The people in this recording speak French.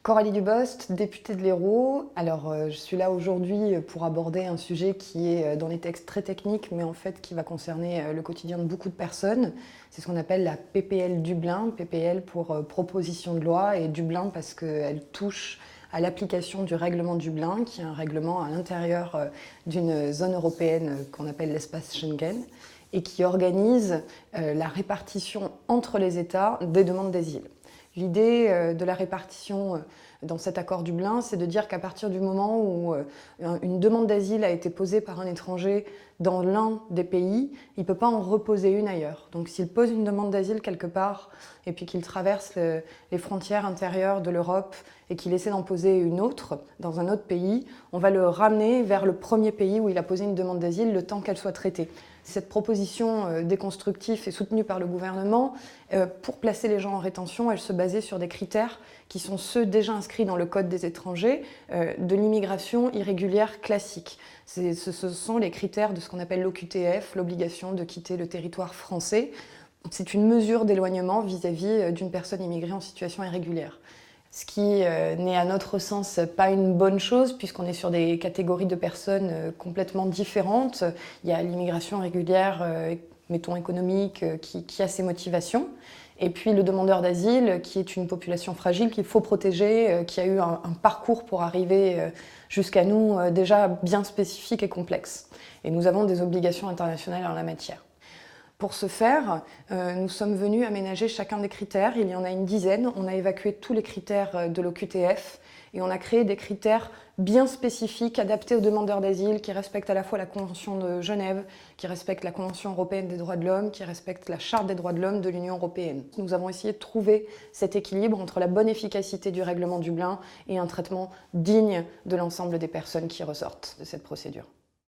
Coralie Dubost, députée de l'Hérault. Alors, je suis là aujourd'hui pour aborder un sujet qui est dans les textes très techniques, mais en fait qui va concerner le quotidien de beaucoup de personnes. C'est ce qu'on appelle la PPL Dublin, PPL pour proposition de loi, et Dublin parce qu'elle touche à l'application du règlement Dublin, qui est un règlement à l'intérieur d'une zone européenne qu'on appelle l'espace Schengen, et qui organise la répartition entre les États des demandes d'asile. L'idée de la répartition dans cet accord Dublin, c'est de dire qu'à partir du moment où une demande d'asile a été posée par un étranger dans l'un des pays, il ne peut pas en reposer une ailleurs. Donc s'il pose une demande d'asile quelque part et puis qu'il traverse les frontières intérieures de l'Europe et qu'il essaie d'en poser une autre dans un autre pays, on va le ramener vers le premier pays où il a posé une demande d'asile le temps qu'elle soit traitée. Cette proposition déconstructive est soutenue par le gouvernement. Pour placer les gens en rétention, elle se basait sur des critères qui sont ceux déjà inscrits dans le Code des étrangers de l'immigration irrégulière classique. Ce sont les critères de ce qu'on appelle l'OQTF, l'obligation de quitter le territoire français. C'est une mesure d'éloignement vis-à-vis d'une personne immigrée en situation irrégulière. Ce qui n'est à notre sens pas une bonne chose puisqu'on est sur des catégories de personnes complètement différentes. Il y a l'immigration régulière, mettons économique, qui a ses motivations. Et puis le demandeur d'asile, qui est une population fragile qu'il faut protéger, qui a eu un parcours pour arriver jusqu'à nous déjà bien spécifique et complexe. Et nous avons des obligations internationales en la matière. Pour ce faire, nous sommes venus aménager chacun des critères. Il y en a une dizaine. On a évacué tous les critères de l'OQTF et on a créé des critères bien spécifiques, adaptés aux demandeurs d'asile, qui respectent à la fois la Convention de Genève, qui respectent la Convention européenne des droits de l'homme, qui respectent la Charte des droits de l'homme de l'Union européenne. Nous avons essayé de trouver cet équilibre entre la bonne efficacité du règlement Dublin et un traitement digne de l'ensemble des personnes qui ressortent de cette procédure.